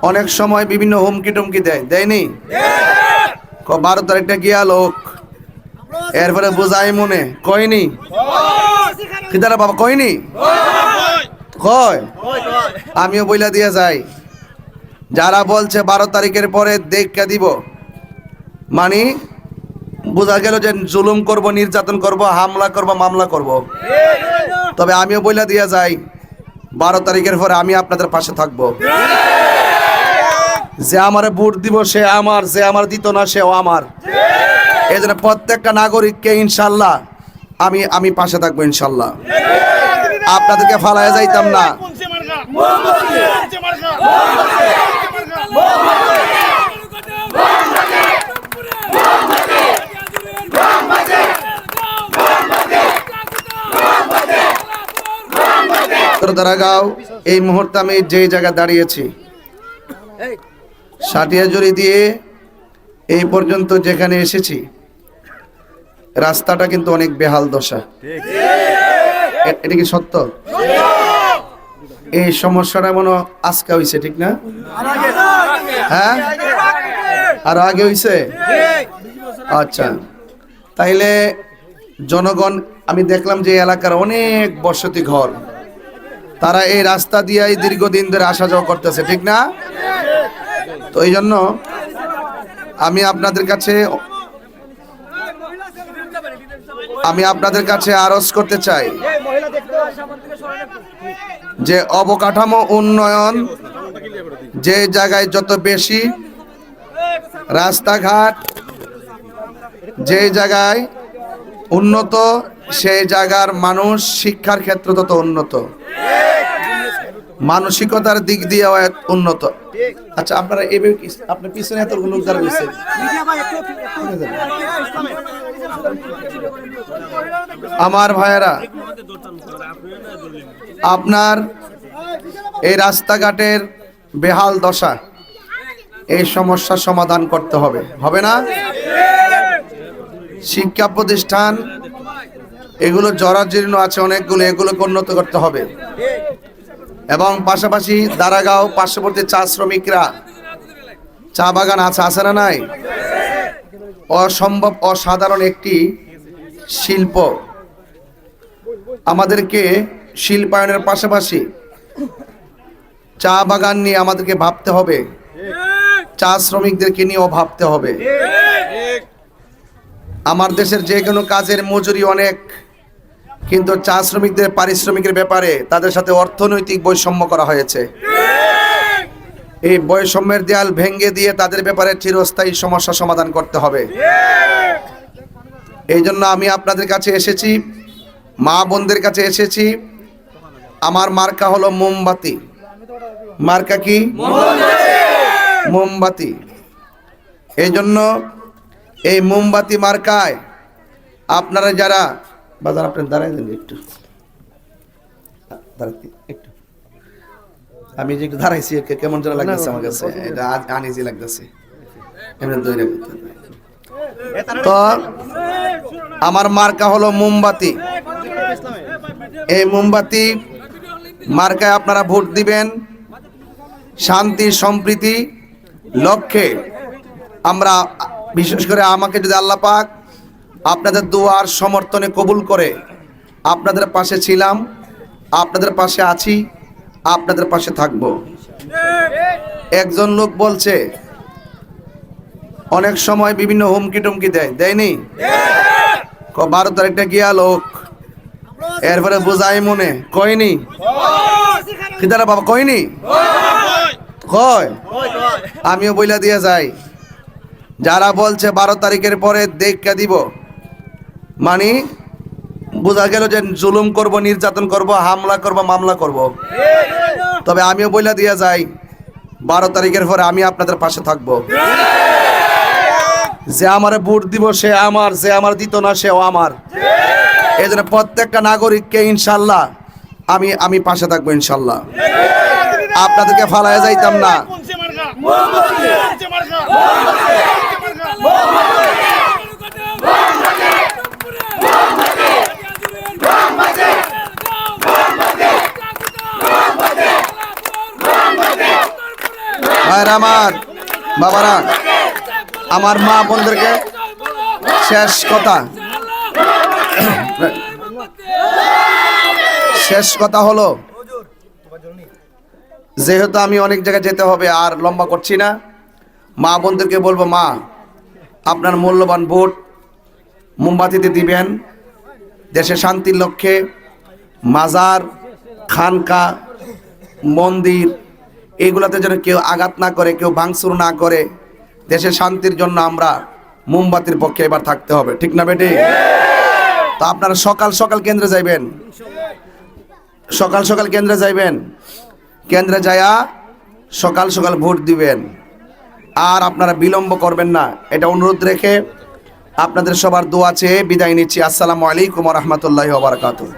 অনেক সময় বিভিন্ন হুমকি টুমকি দেয়নি? 12 তারিখটা গিয়া লোক এরপরে বোঝাই মনে কয়নি কিদারা বাবা কয়নি কয় আমিও বইলা দিয়ে যাই যারা বলছে 12 তারিখের পরে দেখা দিব মানে বোঝা গেল যে জুলুম করব, নির্যাতন করব, হামলা করব, মামলা করব। তবে আমিও বইলা দিয়ে যাই 12 তারিখের পরে আমি আপনাদের পাশে থাকব। যে আমারে ভোট দিব সে আমার, যে আমার দিত না সেও আমার। এই জন্য প্রত্যেকটা নাগরিককে ইনশাল্লাহ আমি পাশে থাকবো ইনশাল্লাহ। আপনাদেরকে ফালায় যাইতাম না। দারাগাঁও এই মুহূর্তে আমি যে জায়গায় দাঁড়িয়েছি সাটিয়াজুরি দিয়ে এই পর্যন্ত যেখানে এসেছি রাস্তাটা কিন্তু অনেক বেহাল দশা। এটা কি সত্য? এই সমস্যাটা মনে আজকে হইছে, ঠিক না? হ্যাঁ, আর আগে হইছে। আচ্ছা, তাইলে জনগণ, আমি দেখলাম যে এলাকার অনেক বসতি ঘর, তারা এই রাস্তা দিয়েই দীর্ঘদিন ধরে আসা যাওয়া করতেছে, ঠিক না? তো এই জন্য আমি আপনাদের কাছে আরজ করতে চাই যে অবকাঠামো উন্নয়ন যে জায়গায় যত বেশি, রাস্তাঘাট যে জায়গায় উন্নত, সেই জায়গার মানুষ শিক্ষার ক্ষেত্রে তত উন্নত, মানসিকতার দিক দিয়ে উন্নত। আচ্ছা, আপনারা আপনার পিছনে এত লোক দাঁড়া রয়েছে, আমার ভাইয়েরা, আপনার এই রাস্তাঘাটের বেহাল দশা, এই সমস্যার সমাধান করতে হবে, হবে না? শিক্ষা প্রতিষ্ঠান এগুলো জরাজীর্ণ আছে অনেকগুলো, এগুলোকে উন্নত করতে হবে। এবং পাশাপাশি দারাগাঁও পার্শ্ববর্তী চা শ্রমিকরা, চা বাগান আছে না নাই? অসম্ভব অসাধারণ একটি শিল্প। আমাদেরকে শিল্পায়নের পাশাপাশি চা বাগান নিয়ে আমাদেরকে ভাবতে হবে, চা শ্রমিকদেরকে নিয়েও ভাবতে হবে। আমার দেশের যে কোনো কাজের মজুরি অনেক, কিন্তু চা শ্রমিকদের পারিশ্রমিকের ব্যাপারে তাদের সাথে অর্থনৈতিক বৈষম্য করা হয়েছে। এই বৈষম্যের দেয়াল ভেঙে দিয়ে তাদের ব্যাপারে চিরস্থায়ী সমস্যা সমাধান করতে হবে। এই জন্য আমি আপনাদের কাছে এসেছি, মা বোনদের কাছে এসেছি। আমার মার্কা হলো মোমবাতি। মার্কা কি? মোমবাতি। এই জন্য এই মোমবাতি মার্কায় আপনারা যারা বাজার, আপনার দাঁড়াই দেন একটু, একটু আমি যে একটু দাঁড়াইছি, কেমন যেন লাগতেছে আমার কাছে, এটা আনইজি লাগতেছে। তো আমার মার্কা হলো মোমবাতি। এই মোমবাতি মার্কায় আপনারা ভোট দিবেন। শান্তি সম্প্রীতি লক্ষ্যে আমরা, বিশেষ করে আমাকে যদি আল্লাহ পাক আপনাদের দুয়ার সমর্থনে কবুল করে, আপনাদের পাশে ছিলাম, আপনাদের পাশে আছি, আপনাদের পাশে থাকব। একজন লোক বলছে অনেক সময় বিভিন্ন হুমকি টুমকি দেয়নি? 12 তারিখটা গিয়া লোক এরপরে বোঝাই মনে কয়নি কিদারা বাবা কয়নি কয় আমিও বইলা দিয়ে যাই যারা বলছে 12 তারিখের পরে দেখা দিব মানে বোঝা গেল যে জুলুম করব, নির্যাতন করব, হামলা করব, মামলা করব। তবে আমিও বইলা দিয়ে যাই 12 তারিখের পরে আমি আপনাদের পাশে থাকব। যে আমারে ভোট দিব সে আমার, যে আমার দিত না সেও আমার। এই জন্য প্রত্যেকটা নাগরিককে ইনশাল্লাহ আমি পাশে থাকবো ইনশাল্লাহ। আপনাদেরকে ফালায় যাইতাম না। ভাইরা আমার, বাবারা আমার, মা বোনদেরকে শেষ কথা হলো, যেহেতু আমি অনেক জায়গায় যেতে হবে আর লম্বা করছি না, মা বোনদেরকে বলবো, মা আপনার মূল্যবান ভোট মোমবাতিতে দিবেন। দেশে শান্তির লক্ষ্যে মাজার, খানকা, মন্দির এগুলাতে যেন কেউ আঘাত না করে, কেউ ভাঙচুর না করে, দেশের শান্তির জন্য আমরা মোমবাতির পক্ষে এবার থাকতে হবে, ঠিক না বেটি? তো আপনারা সকাল সকাল কেন্দ্রে যাইবেন, সকাল সকাল কেন্দ্রে যাইবেন, কেন্দ্রে যায়া সকাল সকাল ভোট দিবেন। আর আপনারা বিলম্ব করবেন না, এটা অনুরোধ রেখে আপনাদের সবার দোয়া চেয়ে বিদায় নিচ্ছি। আসসালামু আলাইকুম ওয়া রাহমাতুল্লাহি ওয়া বারাকাতুহু।